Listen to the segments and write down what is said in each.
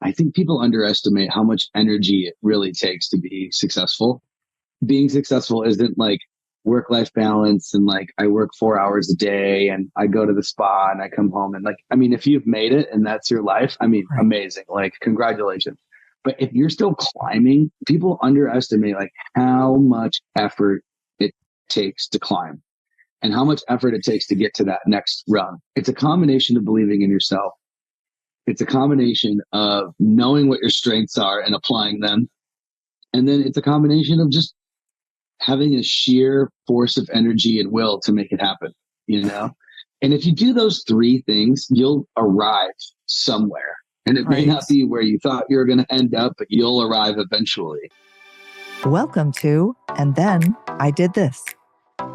I think people underestimate how much energy it really takes to be successful. Being successful isn't like work-life balance and like I work 4 hours a day and I go to the spa and I come home and like, I mean, if you've made it and that's your life, I mean, Right. amazing. Like, congratulations. But if you're still climbing, people underestimate like how much effort it takes to climb and how much effort it takes to get to that next rung. It's a combination of believing in yourself. It's a combination of knowing what your strengths are and applying them. And then it's a combination of just having a sheer force of energy and will to make it happen, you know? And if you do those three things, you'll arrive somewhere. And it may Right. not be where you thought you were going to end up, but you'll arrive eventually. Welcome to And Then I Did This.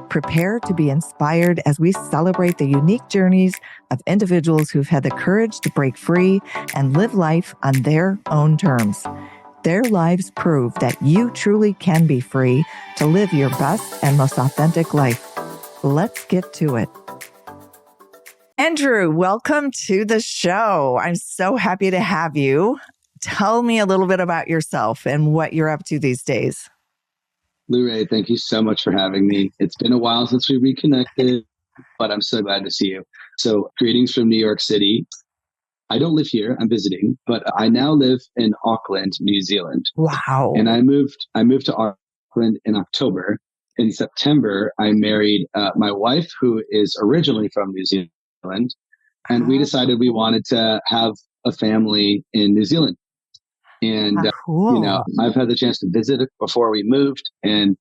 Prepare to be inspired as we celebrate the unique journeys of individuals who've had the courage to break free and live life on their own terms. Their lives prove that you truly can be free to live your best and most authentic life. Let's get to it. Andrew, welcome to the show. I'm so happy to have you. Tell me a little bit about yourself and what you're up to these days. Lou Ray, thank you so much for having me. It's been a while since we reconnected, but I'm so glad to see you. So, greetings from New York City. I don't live here, I'm visiting, but I now live in Auckland, New Zealand. Wow. And I moved to Auckland in October. In September, I married my wife, who is originally from New Zealand. And we decided we wanted to have a family in New Zealand. And, cool. I've had the chance to visit it before we moved. And,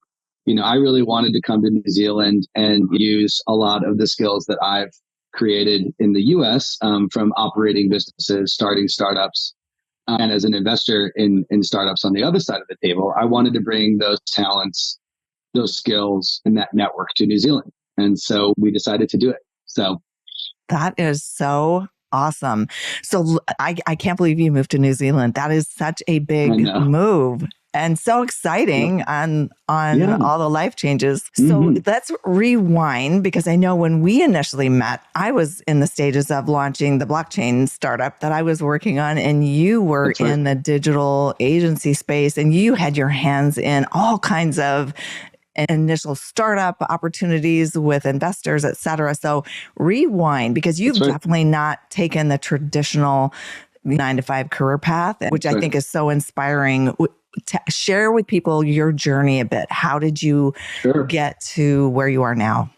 I really wanted to come to New Zealand and use a lot of the skills that I've created in the US from operating businesses, starting startups, and as an investor in startups on the other side of the table. I wanted to bring those talents, those skills, and that network to New Zealand. And so we decided to do it. So that is so awesome. So I can't believe you moved to New Zealand. That is such a big move and so exciting on all the life changes. So let's rewind, because I know when we initially met, I was in the stages of launching the blockchain startup that I was working on, and you were in the digital agency space, and you had your hands in all kinds of initial startup opportunities with investors, et cetera. So rewind, because you've definitely not taken the traditional 9-to-5 career path, which I think is so inspiring. Share with people your journey a bit. How did you get to where you are now?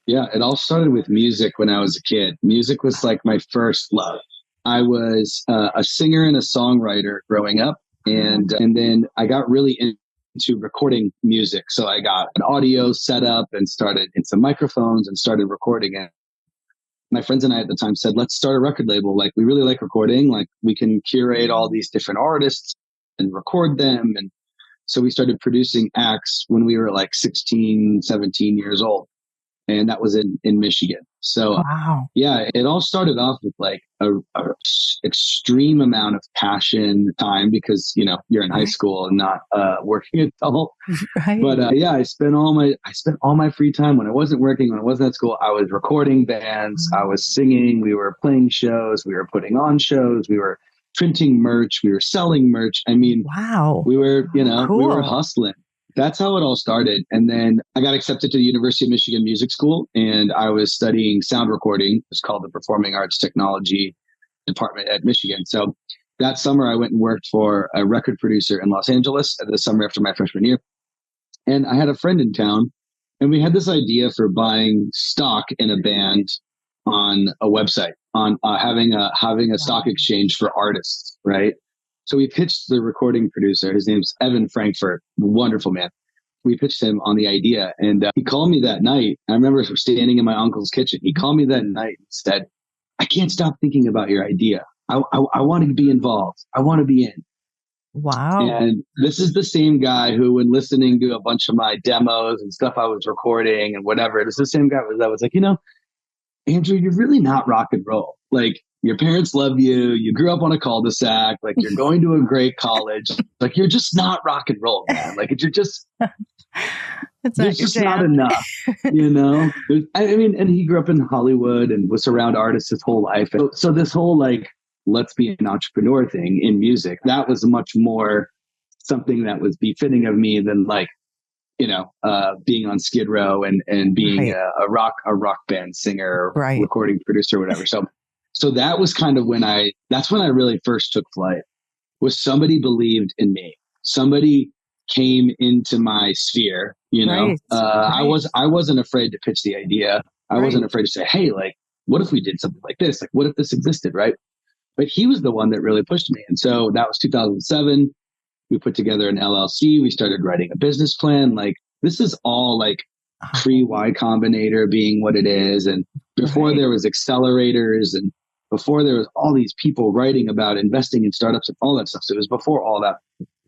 Yeah, it all started with music when I was a kid. Music was like my first love. I was a singer and a songwriter growing up. And then I got really into recording music. So I got an audio set up and started in some microphones and started recording it. My friends and I at the time said, let's start a record label. Like, we really like recording. Like, we can curate all these different artists and record them. And so we started producing acts when we were like 16, 17 years old. And that was in Michigan. So yeah, it all started off with like a extreme amount of passion time, because, you're in high school and not working adult. But yeah, I spent all my free time when I wasn't working, when I wasn't at school. I was recording bands, I was singing, we were playing shows, we were putting on shows, we were printing merch, we were selling merch. I mean, we were, we were hustling. That's how it all started. And then I got accepted to the University of Michigan Music School, and I was studying sound recording. It's called the Performing Arts Technology Department at Michigan. So that summer I went and worked for a record producer in Los Angeles the summer after my freshman year. And I had a friend in town, and we had this idea for buying stock in a band on a website, on having a stock exchange for artists, right? So we pitched the recording producer. His name's Evan Frankfurt, wonderful man. We pitched him on the idea, and he called me that night. I remember standing in my uncle's kitchen. He called me that night and said, I can't stop thinking about your idea. I want to be involved. I want to be in. Wow. And this is the same guy who, when listening to a bunch of my demos and stuff I was recording and whatever, it was the same guy that was like, Andrew, you're really not rock and roll. Like, your parents love you. You grew up on a cul-de-sac. Like, you're going to a great college. Like, you're just not rock and roll, man. Like, you're just, it's just not enough, I mean, and he grew up in Hollywood and was around artists his whole life. So this whole like let's be an entrepreneur thing in music. That was much more something that was befitting of me than like, being on Skid Row and being a rock band singer, recording producer, whatever. So that was kind of that's when I really first took flight. Was somebody believed in me. Somebody came into my sphere, I wasn't afraid to pitch the idea. I wasn't afraid to say, hey, like, what if we did something like this? Like, what if this existed? Right. But he was the one that really pushed me. And so that was 2007. We put together an LLC. We started writing a business plan. Like, this is all like pre-Y Combinator being what it is. And before there was accelerators and before there was all these people writing about investing in startups and all that stuff. So it was before all that.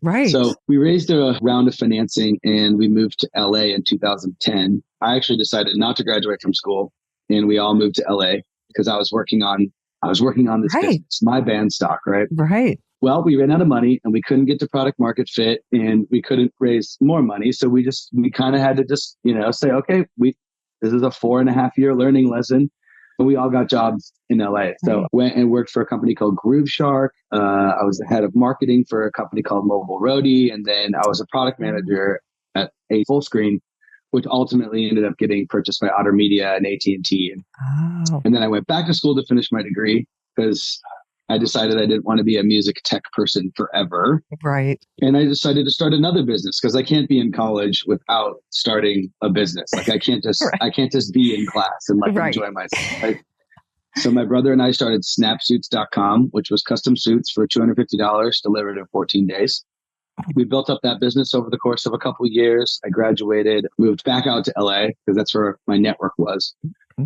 Right. So we raised a round of financing and we moved to LA in 2010. I actually decided not to graduate from school and we all moved to LA because I was working on this business, my band stock, right? Right. Well, we ran out of money and we couldn't get to product market fit and we couldn't raise more money. So we kind of had to just, say, okay, this is a 4.5-year learning lesson. And we all got jobs in LA. So went and worked for a company called Groove Shark. I was the head of marketing for a company called Mobile Roadie. And then I was a product manager at a Full Screen, which ultimately ended up getting purchased by Otter Media and AT&T. And then I went back to school to finish my degree because I decided I didn't want to be a music tech person forever. Right. And I decided to start another business because I can't be in college without starting a business. Like I can't just be in class and enjoy myself. Right? So my brother and I started snapsuits.com, which was custom suits for $250 delivered in 14 days. We built up that business over the course of a couple of years. I graduated, moved back out to LA because that's where my network was.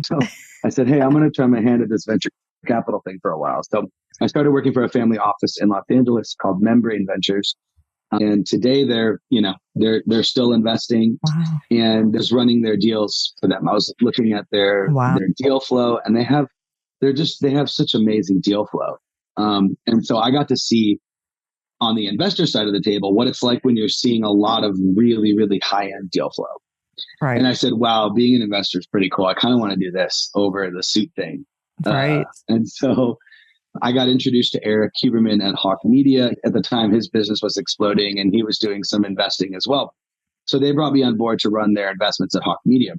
So I said, hey, I'm going to try my hand at this venture capital thing for a while. So I started working for a family office in Los Angeles called Membrane Ventures. And today they're still investing and just running their deals for them. I was looking at their deal flow and they have such amazing deal flow. And so I got to see on the investor side of the table what it's like when you're seeing a lot of really, really high-end deal flow. Right. And I said, wow, being an investor is pretty cool. I kind of want to do this over the suit thing. Right. And so I got introduced to Eric Huberman at Hawk Media. At the time, his business was exploding and he was doing some investing as well. So they brought me on board to run their investments at Hawk Media.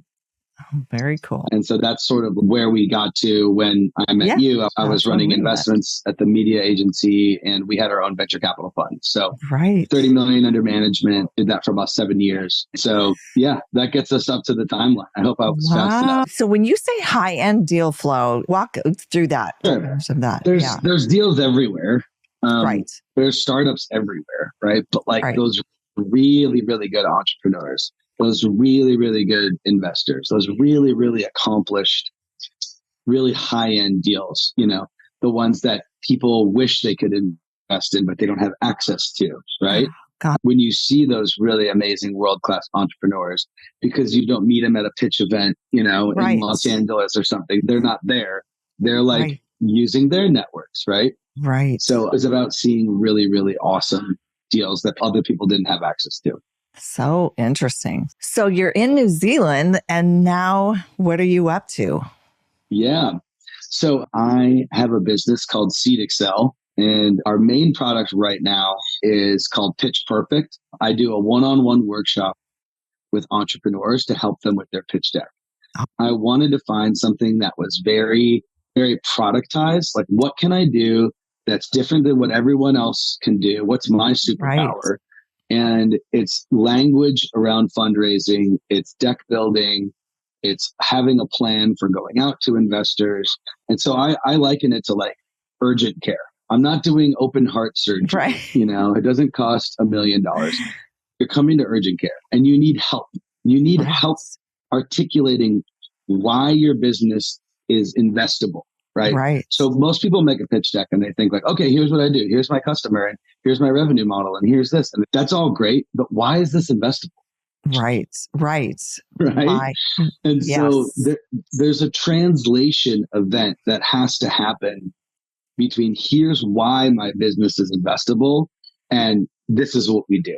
Oh, very cool. And so that's sort of where we got to when I met you. I was running investments at the media agency and we had our own venture capital fund. So 30 million under management, did that for about 7 years. So yeah, that gets us up to the timeline. I hope I was fast enough. So when you say high-end deal flow, walk through that. Sure. There's deals everywhere. There's startups everywhere, right? But those really, really good entrepreneurs, those really, really good investors, those really, really accomplished, really high-end deals, the ones that people wish they could invest in, but they don't have access to, right? When you see those really amazing world-class entrepreneurs, because you don't meet them at a pitch event, in Los Angeles or something, they're not there. They're using their networks, right? Right. So it was about seeing really, really awesome deals that other people didn't have access to. So interesting. So you're in New Zealand and now what are you up to? Yeah. So I have a business called Seed Excel and our main product right now is called Pitch Perfect. I do a one-on-one workshop with entrepreneurs to help them with their pitch deck. I wanted to find something that was very, very productized. Like, what can I do that's different than what everyone else can do? What's my superpower? Right. And it's language around fundraising, it's deck building, it's having a plan for going out to investors. And so I liken it to urgent care. I'm not doing open heart surgery. Right. It doesn't cost $1 million. You're coming to urgent care and you need help. You need help articulating why your business is investable. Right. So most people make a pitch deck and they think okay, here's what I do. Here's my customer and here's my revenue model and here's this. And that's all great. But why is this investable? Right. And so there's a translation event that has to happen between here's why my business is investable and this is what we do.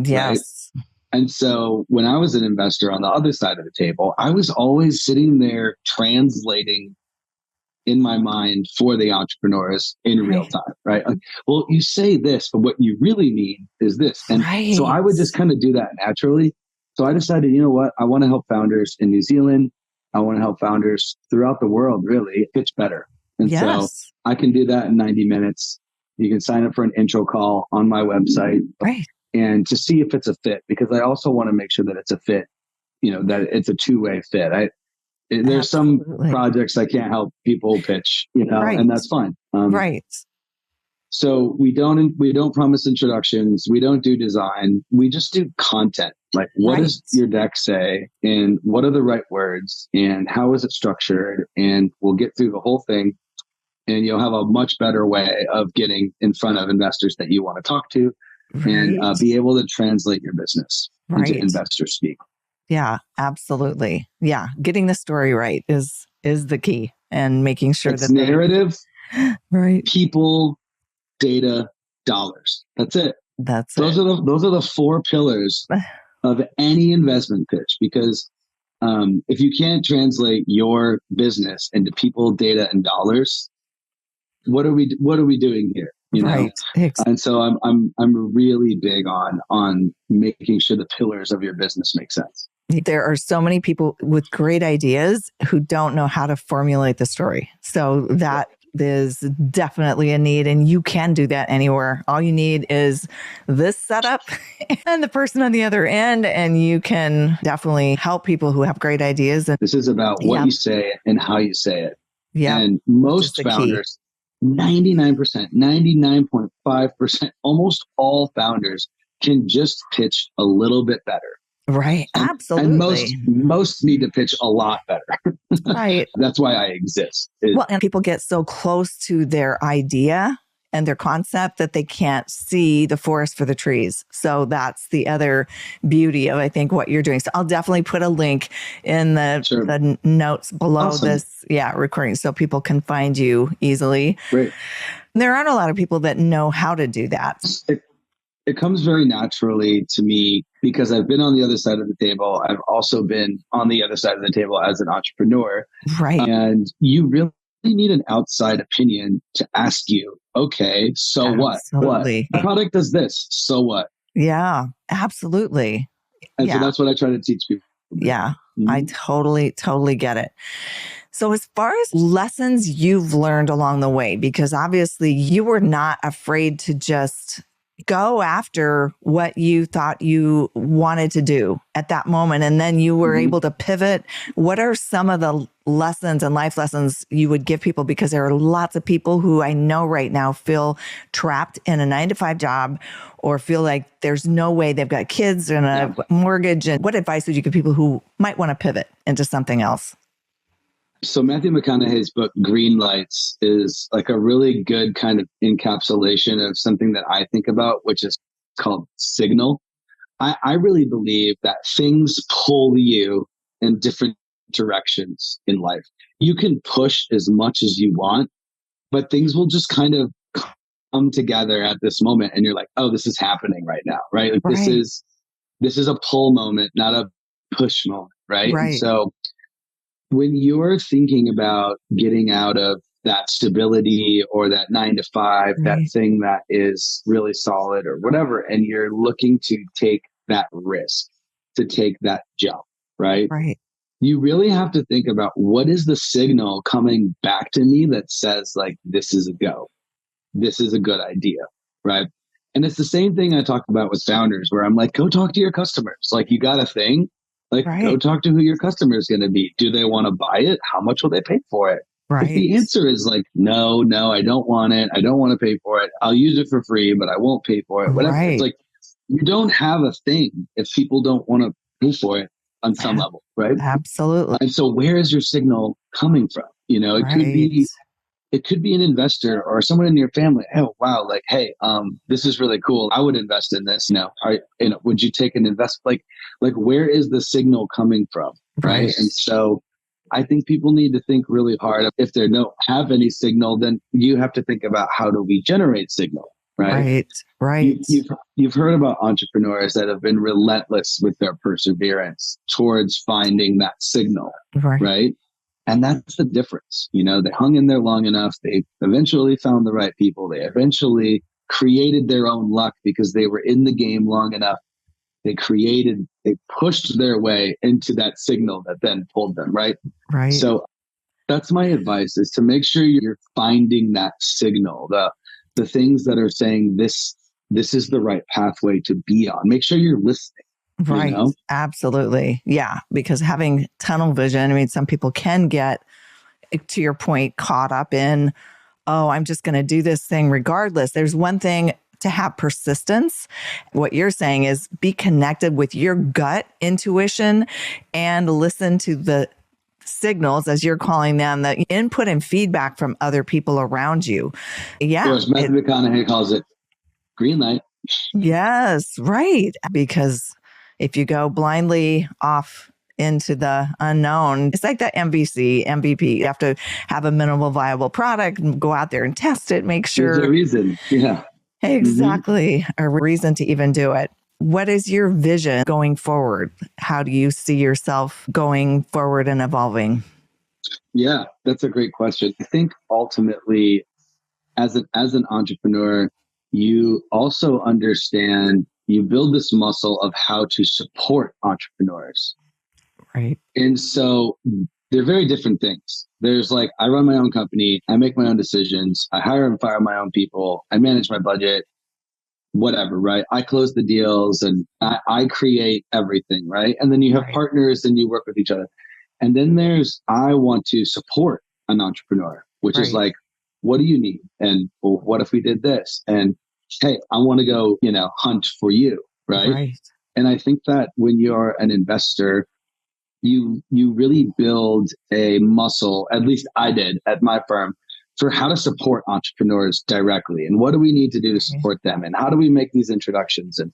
Yes. Right? And so when I was an investor on the other side of the table, I was always sitting there translating in my mind for the entrepreneurs in real time, right? Like, well, you say this, but what you really mean is this. And so I would just kind of do that naturally. So I decided, you know what? I want to help founders in New Zealand. I want to help founders throughout the world really pitch better. And so I can do that in 90 minutes. You can sign up for an intro call on my website and to see if it's a fit, because I also want to make sure that it's a fit, you know, that it's a two-way fit. There's some projects I can't help people pitch, you know, and that's fine. So we don't promise introductions. We don't do design. We just do content. Like, what does your deck say? And what are the right words? And how is it structured? And we'll get through the whole thing. And you'll have a much better way of getting in front of investors that you want to talk to and be able to translate your business into investor speak. Yeah, absolutely. Yeah. Getting the story right is the key, and making sure it's narrative, people, data, dollars. That's it. Those are the four pillars of any investment pitch, because if you can't translate your business into people, data, and dollars, what are we doing here? You know? And so I'm really big on making sure the pillars of your business make sense. There are so many people with great ideas who don't know how to formulate the story. So that is definitely a need, and you can do that anywhere. All you need is this setup and the person on the other end, and you can definitely help people who have great ideas. This is about what you say and how you say it. And most founders, 99%, 99.5%, almost all founders can just pitch a little bit better. Absolutely. And most need to pitch a lot better. That's why I exist. And people get so close to their idea and their concept that they can't see the forest for the trees. So that's the other beauty of, I think, what you're doing. So I'll definitely put a link in the notes below this recording so people can find you easily. There aren't a lot of people that know how to do that. It comes very naturally to me because I've been on the other side of the table. I've also been on the other side of the table as an entrepreneur. And you really need an outside opinion to ask you, okay, so what? The product does this. So what? Yeah, absolutely. And so that's what I try to teach people. I totally get it. So as far as lessons you've learned along the way, because obviously you were not afraid to just go after what you thought you wanted to do at that moment, and then you were able to pivot. What are some of the lessons and life lessons you would give people? Because there are lots of people who I know right now feel trapped in a 9-to-5 job, or feel like there's no way, they've got kids and a mortgage. And what advice would you give people who might want to pivot into something else? So Matthew McConaughey's book, Green Lights, is like a really good kind of encapsulation of something that I think about, which is called signal. I really believe that things pull you in different directions in life. You can push as much as you want, but things will just kind of come together at this moment. And you're like, oh, this is happening right now, right? Like this is a pull moment, not a push moment, right? And so when you're thinking about getting out of that stability or that 9-to-5, that thing that is really solid or whatever, and you're looking to take that risk, to take that jump, right? You really have to think about, what is the signal coming back to me that says, like, this is a go, this is a good idea, right? And it's the same thing I talk about with founders, where I'm like, go talk to your customers. Like, you got a thing. Like, go talk to who your customer is going to be. Do they want to buy it? How much will they pay for it? If the answer is like, no, I don't want it. I don't want to pay for it. I'll use it for free, but I won't pay for it. Whatever. It's like, you don't have a thing if people don't want to pay for it on some level, right? Absolutely. And so where is your signal coming from? You know, it could be an investor or someone in your family. Oh, wow. Like, hey, this is really cool. I would invest in this. Would you take an invest? Like where is the signal coming from? Right. And so I think people need to think really hard. If they don't have any signal, then you have to think about, how do we generate signal? Right. You've heard about entrepreneurs that have been relentless with their perseverance towards finding that signal. Right. And that's the difference. They hung in there long enough. They eventually found the right people. They eventually created their own luck because they were in the game long enough. They pushed their way into that signal that then pulled them, right? Right. So that's my advice, is to make sure you're finding that signal, the things that are saying this is the right pathway to be on. Make sure you're listening. Right. Absolutely. Yeah. Because having tunnel vision, I mean, some people can get, to your point, caught up in, oh, I'm just going to do this thing regardless. There's one thing to have persistence. What you're saying is be connected with your gut intuition and listen to the signals, as you're calling them, the input and feedback from other people around you. Yeah. As Matthew McConaughey calls it, green light. Yes, right. Because if you go blindly off into the unknown, it's like that MVP. You have to have a minimal viable product and go out there and test it, make sure. There's a reason. Yeah. Exactly. A reason to even do it. What is your vision going forward? How do you see yourself going forward and evolving? Yeah, that's a great question. I think ultimately, as an entrepreneur, you also understand, you build this muscle of how to support entrepreneurs. Right. And so they're very different things. There's like, I run my own company, I make my own decisions, I hire and fire my own people, I manage my budget, whatever, right? I close the deals and I create everything, right? And then you have partners and you work with each other. And then there's, I want to support an entrepreneur, which is like, what do you need? And well, what if we did this? And hey, I want to go, hunt for you, right? And I think that when you're an investor, you really build a muscle, at least I did at my firm, for how to support entrepreneurs directly. And what do we need to do to support them? And how do we make these introductions? And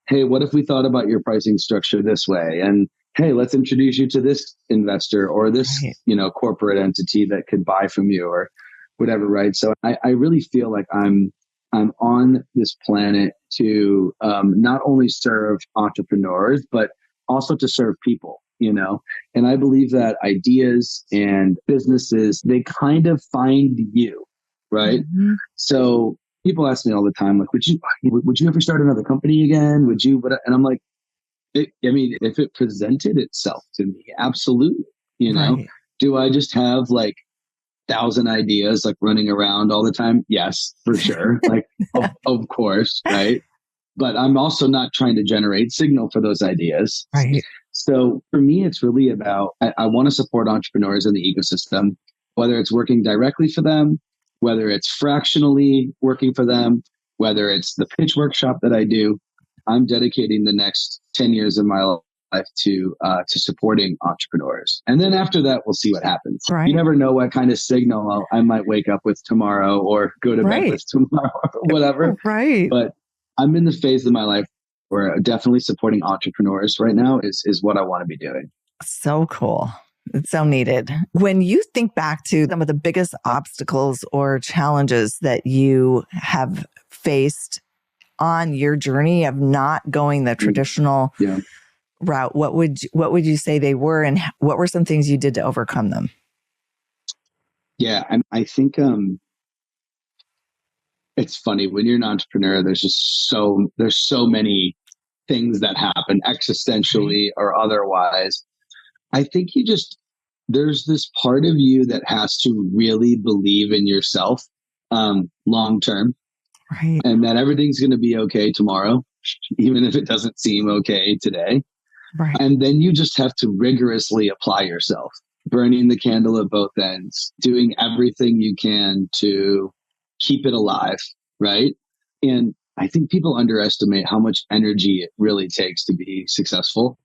hey, what if we thought about your pricing structure this way? And hey, let's introduce you to this investor or this, corporate entity that could buy from you or whatever, right? So I really feel like I'm on this planet to not only serve entrepreneurs, but also to serve people, and I believe that ideas and businesses, they kind of find you, right? Mm-hmm. So people ask me all the time, like, would you ever start another company again? Would you? And I'm like, if it presented itself to me, absolutely. Do I just have like 1,000 ideas like running around all the time? Yes, for sure. Like, of course, right? But I'm also not trying to generate signal for those ideas. Right. So for me, it's really about, I want to support entrepreneurs in the ecosystem, whether it's working directly for them, whether it's fractionally working for them, whether it's the pitch workshop that I do. I'm dedicating the next 10 years of my life to supporting entrepreneurs. And then after that, we'll see what happens. Right. You never know what kind of signal I might wake up with tomorrow or go to bed with tomorrow or whatever. Right. But I'm in the phase of my life where definitely supporting entrepreneurs right now is what I want to be doing. So cool. It's so needed. When you think back to some of the biggest obstacles or challenges that you have faced on your journey of not going the traditional route, what would you say they were, and what were some things you did to overcome them? Yeah, I think it's funny when you're an entrepreneur. There's so many things that happen existentially or otherwise. I think there's this part of you that has to really believe in yourself long term, right? And that everything's going to be okay tomorrow, even if it doesn't seem okay today. Right. And then you just have to rigorously apply yourself, burning the candle at both ends, doing everything you can to keep it alive, right? And I think people underestimate how much energy it really takes to be successful.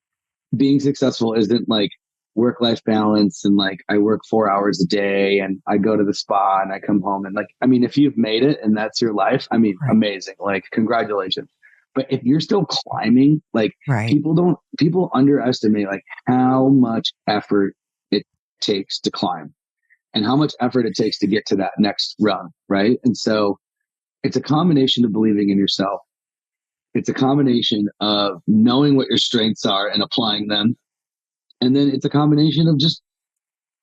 Being successful isn't like work-life balance and like I work 4 hours a day and I go to the spa and I come home and like, if you've made it and that's your life, amazing. Like, congratulations. But if you're still climbing, like people underestimate like how much effort it takes to climb and how much effort it takes to get to that next rung, right? And so it's a combination of believing in yourself. It's a combination of knowing what your strengths are and applying them. And then it's a combination of just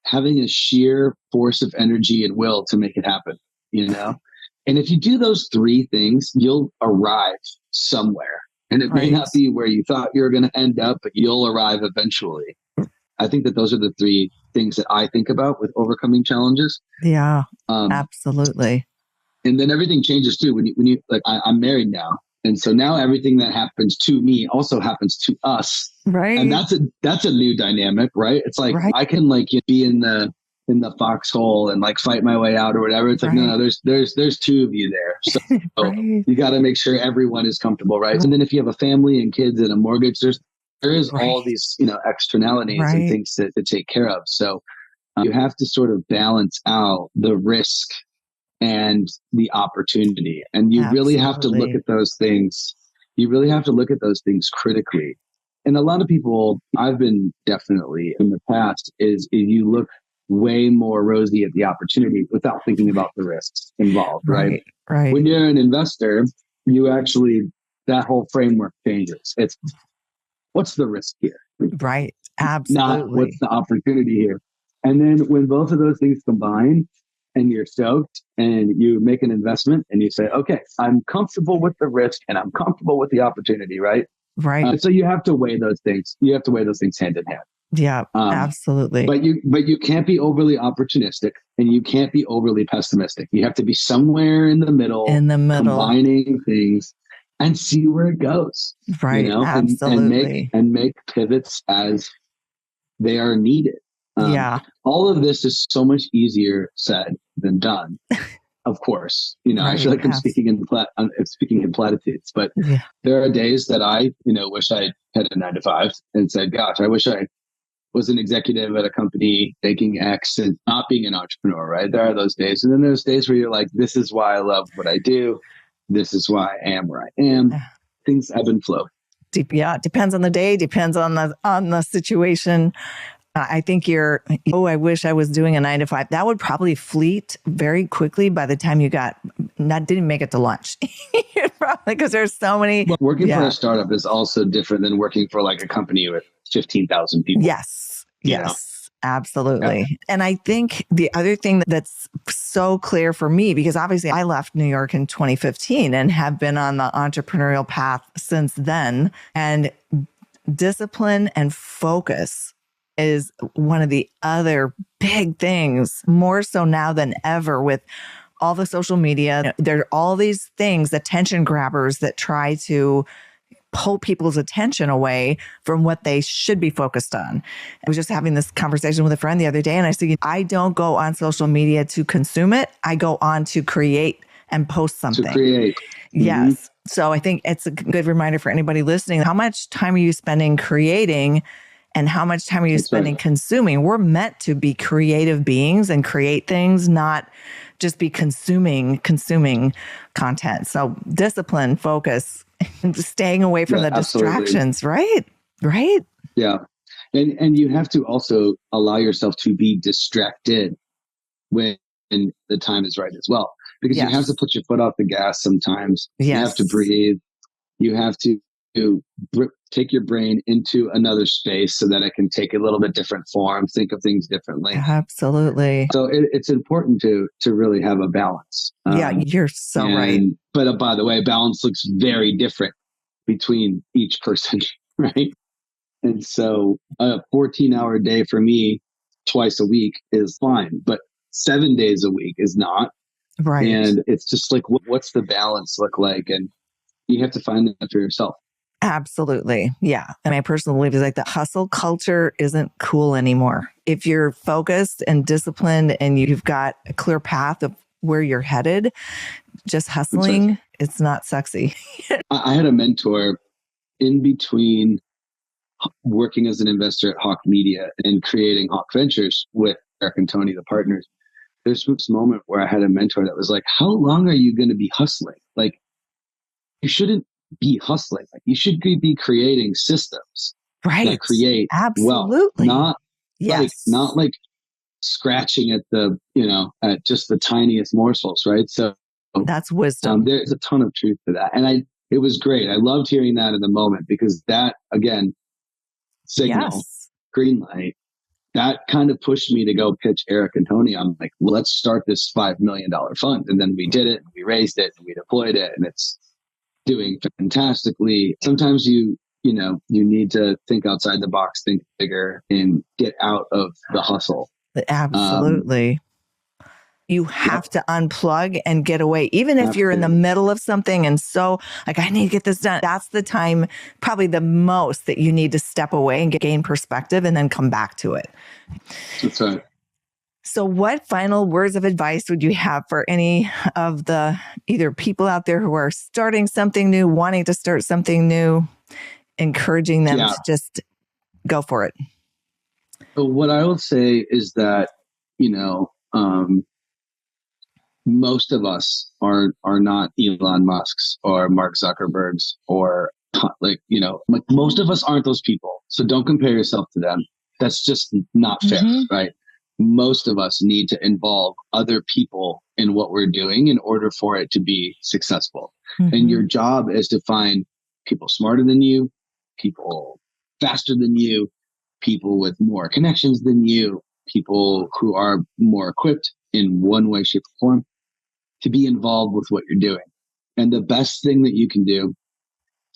having a sheer force of energy and will to make it happen, you know? And if you do those three things, you'll arrive somewhere. And it may not be where you thought you were going to end up, but you'll arrive eventually. I think that those are the three things that I think about with overcoming challenges. Yeah, absolutely. And then everything changes too. When you like, I'm married now. And so now everything that happens to me also happens to us. Right. And that's a new dynamic, right? It's like, I can like be in the foxhole and like fight my way out or whatever. It's like, no, there's two of you there. So you got to make sure everyone is comfortable. Right. And then if you have a family and kids and a mortgage, there is all these, externalities and things to take care of. So you have to sort of balance out the risk and the opportunity. And you really have to look at those things. You really have to look at those things critically. And a lot of people, I've been definitely in the past, is you look way more rosy at the opportunity without thinking about the risks involved, right? Right. When you're an investor, that whole framework changes. It's what's the risk here? Right. Absolutely. Not what's the opportunity here. And then when both of those things combine, and you're stoked and you make an investment and you say, okay, I'm comfortable with the risk and I'm comfortable with the opportunity, right? Right. So you have to weigh those things. You have to weigh those things hand in hand. Yeah, absolutely. But you can't be overly opportunistic and you can't be overly pessimistic. You have to be somewhere in the middle. Combining things and see where it goes. Right. Absolutely. And make pivots as they are needed. All of this is so much easier said than done. Of course, I feel like I'm speaking in platitudes, but there are days that I, wish I had a 9-to-5 and said, gosh, I wish I was an executive at a company making X and not being an entrepreneur, right? There are those days. And then there's days where you're like, this is why I love what I do. This is why I am where I am. Things ebb and flow. Yeah, it depends on the day, depends on the situation. I think I wish I was doing a 9-to-5. That would probably fleet very quickly by the time you didn't make it to lunch. Probably because there's so many. Well, working for a startup is also different than working for like a company with 15,000 people. Yes. Absolutely. Yeah. And I think the other thing that's so clear for me, because obviously I left New York in 2015 and have been on the entrepreneurial path since then. And discipline and focus is one of the other big things, more so now than ever with all the social media. There are all these things, attention grabbers that try to pull people's attention away from what they should be focused on. I was just having this conversation with a friend the other day, and I said, I don't go on social media to consume it. I go on to create and post something. To create. Yes. Mm-hmm. So I think it's a good reminder for anybody listening. How much time are you spending creating and how much time are you spending consuming? We're meant to be creative beings and create things, not just be consuming content. So discipline, focus, staying away from the distractions, right? Right? Yeah. And you have to also allow yourself to be distracted when the time is right as well. Because you have to put your foot off the gas sometimes. You have to breathe. You have to take your brain into another space so that it can take a little bit different form, think of things differently. Absolutely. So it's important to really have a balance. You're so right. But by the way, balance looks very different between each person, right? And so a 14-hour day for me twice a week is fine, but 7 days a week is not. Right. And it's just like, what's the balance look like? And you have to find that for yourself. Absolutely. Yeah. And my personal belief is like the hustle culture isn't cool anymore. If you're focused and disciplined and you've got a clear path of where you're headed, just hustling, it's not sexy. I had a mentor in between working as an investor at Hawk Media and creating Hawk Ventures with Eric and Tony, the partners. There's this moment where I had a mentor that was like, how long are you going to be hustling? Like, you shouldn't be hustling. Like, you should be creating systems that create wealth, not like scratching at at just the tiniest morsels, right? So that's wisdom. There's a ton of truth to that. And it was great. I loved hearing that in the moment because that, again, signal, green light. that kind of pushed me to go pitch Eric and Tony. I'm like, well, let's start this $5 million fund. And then we did it, and we raised it, and we deployed it, and it's doing fantastically. Sometimes you need to think outside the box, think bigger, and get out of the hustle. Absolutely. You have to unplug and get away, even if you're in the middle of something. And so like, I need to get this done. That's the time, probably the most, that you need to step away and gain perspective and then come back to it. That's right. So what final words of advice would you have for any of the either people out there who are starting something new, wanting to start something new, encouraging them to just go for it? So what I will say is that, most of us are not Elon Musks or Mark Zuckerbergs or most of us aren't those people. So don't compare yourself to them. That's just not fair, right? Most of us need to involve other people in what we're doing in order for it to be successful. And your job is to find people smarter than you, people faster than you, people with more connections than you, people who are more equipped in one way, shape, or form to be involved with what you're doing. And the best thing that you can do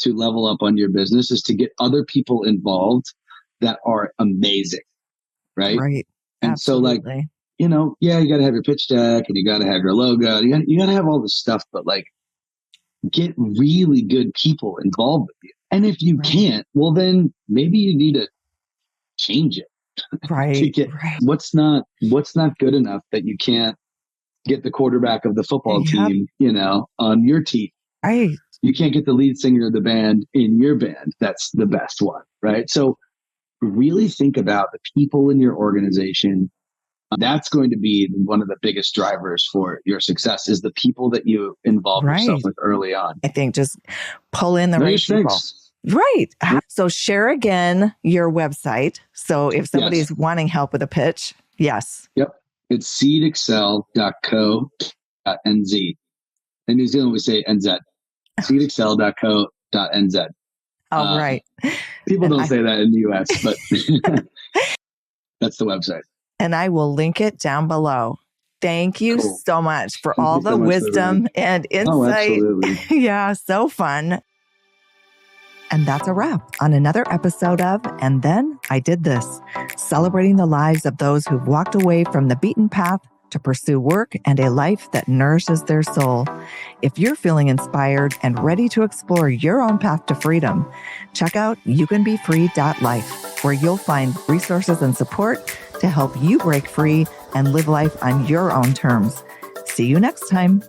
to level up on your business is to get other people involved that are amazing, right? Right. And Absolutely. So you got to have your pitch deck, and you got to have your logo, you got to have all this stuff, but like, get really good people involved with you. And if you can't, well, then maybe you need to change it. Right. What's not good enough that you can't get the quarterback of the football team, on your team. Right. You can't get the lead singer of the band in your band. That's the best one, right? So really think about the people in your organization. That's going to be one of the biggest drivers for your success, is the people that you involve yourself with early on. I think just pull in the right people. Right. So share again your website. So if somebody's wanting help with a pitch, Yep. It's seedexcel.co.nz. In New Zealand, we say NZ. seedexcel.co.nz. Oh, right. People don't say that in the US, but that's the website. And I will link it down below. Thank you so much for all the wisdom and insight. Oh, absolutely. So fun. And that's a wrap on another episode of And Then I Did This, celebrating the lives of those who've walked away from the beaten path to pursue work and a life that nourishes their soul. If you're feeling inspired and ready to explore your own path to freedom, check out youcanbefree.life, where you'll find resources and support to help you break free and live life on your own terms. See you next time.